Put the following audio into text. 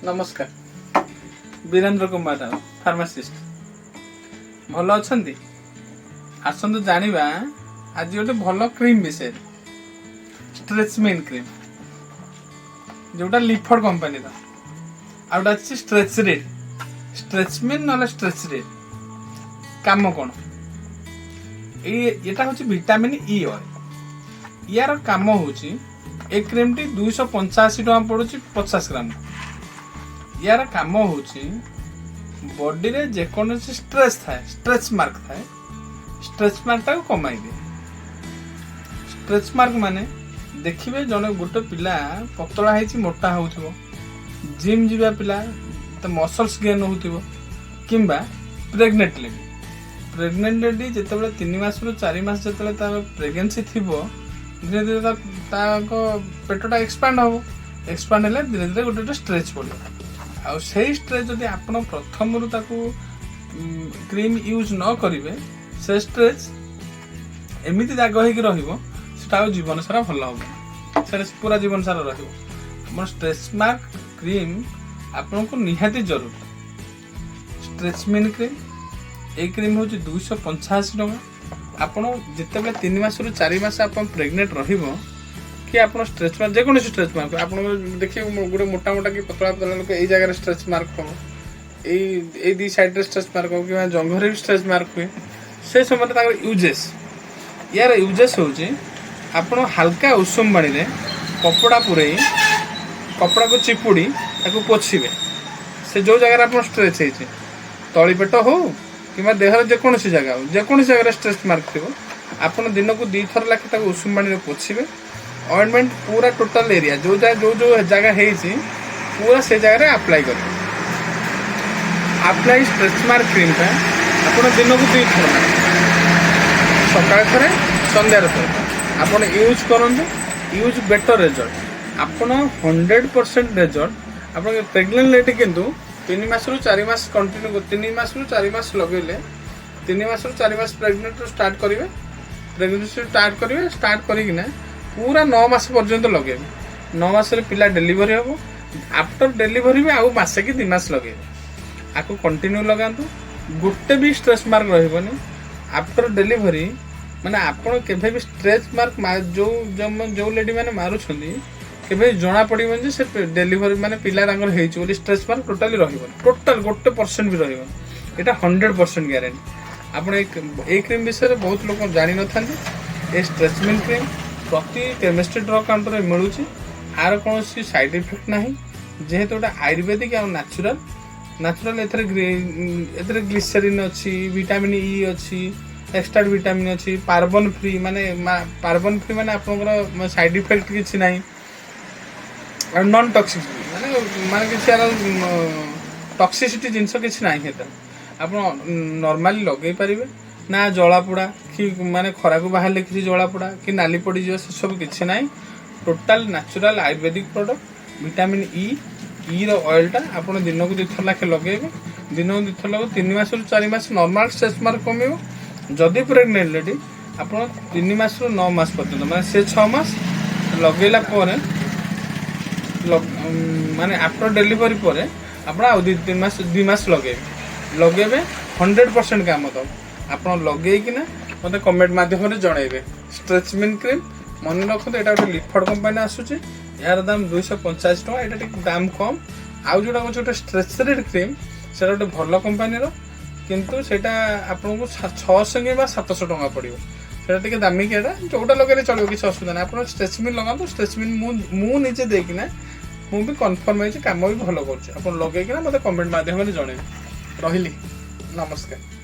नमस्कार वीरेंद्र कुमार राव फार्मासिस्ट भल अच्छा आसतु जाना आज गोटे भल क्रीम विषय स्ट्रेचमिन क्रीम जोटा लिफर्ड कंपनी आउट अच्छी स्ट्रेचरिड स्ट्रेचमिन ना स्ट्रेचरिड काम कौन यहाँ हूँ विटामिन ई ऑयल यार काम हूँ ए क्रीम टी 285 टका पड़ू 50 ग्राम यार काम हूँ बॉडी रे जेकोसी स्ट्रेस थाए स्ट्रेच मार्क थाए स्ट्रेच मार्क टाक कमाई दे स्ट्रेच मार्क माने देखिए जने गोटे पिला पतला है मोटा हो जिम जीवा पिला तो मसल्स गेन हो किंबा प्रेग्नेंट लेडी जिते 3 मास रु 4 मास जो प्रेगनेंसी थी धीरे धीरे पेटा एक्सपांड हम एक्सपांड है धीरे धीरे गोटे स्ट्रेच पड़ो आ स्ट्रेच जब आप प्रथम रू क्रीम यूज न करेंगे से स्ट्रेच एमती दाग हो जीवन सारा भल हम से पूरा जीवन सारा रहा स्ट्रेच मार्क क्रीम आपन को निहाती जरूर स्ट्रेचमिन क्रीम ये क्रीम हूँ 285 टका आपड़ जिते 3 मास रु 4 मास आप प्रेग्नेंट रहिबो कि आप स्ट्रेच मार्क जेको स्ट्रेच मार्क आप देखिए गोटे मोटा मोटा कि पतला पतला लोक ये जगह स्ट्रेच मार्क हम ये दी साइड स्ट्रेच मार्क हो कि जंघर भी स्ट्रेच मार्क हुए से समय यूजेस यार यूजेस हूँ आप हल्का उषुम पानी रे कपड़ा पुरई कपड़ा को चिपुड़ी ताको पोछिबे से जो जगह आप स्ट्रेच है तली पेट हो कि देहर जेकोसी जगह हो जेकोसी जगह स्ट्रेच मार्क थी आप दिन को 2 थर लाखे उषुम पानी पोछिबे ऑइंटमेंट पूरा टोटल एरिया जो जगह है पूरा से जगह अप्लाई कर अप्लाई स्ट्रेच मार्क क्रीम का आप दिन को 2 थर सकाल थे संध्यार थे आप यूज करूँ यूज बेटर रिजल्ट आपन 100% रिजल्ट आप प्रेग्नेंट लेडी किंतु 3 मास रु 4 मास कंटिन्यू 3 मास रु 4 मास लगेले 3 मास रु 4 मास प्रेग्नेंट स्टार्ट करेंगे प्रेग्नेंसी स्टार्ट करिकिना पूरा 9 मास पर्यंत लगे 9 मास पिला डेलीवरी हम आफ्टर डेलीवरी भी आउ मासे कि 2 मास लगे आपको कंटिन्यू लगातु गोटे भी स्ट्रेच मार्क रही आफ्टर डेलीवरी माने आपन केभे भी स्ट्रेच मार्क जो लेडी माने मारुछंदी केभे जना पड़िबन जे से डेलीवरी माने पिला तांगर हेइछ बोली स्ट्रेच मार्क टोटली रहिबन टोटल 1% भी रहिबन एटा 100% ग्यारंटी आपन एक क्रीम विषय बहुत लोग जानि न थांती ए स्ट्रेचमिन क्रीम प्रति केमिस्ट्री ड्रग काउंटर में मिलूँ आर कौन साइड इफेक्ट ना जेहेतु गोटे आयुर्वेदिक आ नाचुराल एथरे ग्लिसरीन अच्छी विटामिन ई अच्छी एक्सट्रा विटामिन अच्छी पार्बन फ्री माने आपनकर साइड इफेक्ट किसी ना और नॉन टॉक्सिक माने किसी टॉक्सिसिटी जिनस किसी ना आप नॉर्मली लगे पारे ना जलापोड़ा कि माने खरा को बाहर किसी जलापोड़ा कि नाली पड़ी से सब किसी ना total natural Ayurvedic product vitamin E रो ऑयल टा आप दिन को 2 थर लाखे लगे दिन को 2 थर लगे 3 मास रु 4 मास नॉर्मल स्ट्रेच मार्क कम जदि प्रेग्नेंट लेडी आप 3 मास रु 9 मास पर्यटन माने से 6 मास लगेला माने आफ्टर डेलीवरी पर आप 2 मास लगे 100% काम दब आप लगेकिना मत कमेंट मध्यम जनइबे स्ट्रेचमिन क्रीम मन रखते यहाँ गोटे लिफर्ड कंपनी आसूँ यार दाम 285 टका यहाँ दाम कम आउ जोटा गोटे स्ट्रेचरिड क्रीम से गोटे भल कंपनी किंतु सेटा आपको 600 कि 700 टका पड़ो से दामिकिया जोटा लगे चलो किसी असुविधा ना आप स्ट्रेचमिन लगातु स्ट्रेचमिन मु निजे देकिना मु भी कन्फर्म है काम भी भल कर लगे मत कमेंट मध्यम जनइबे रही नमस्कार।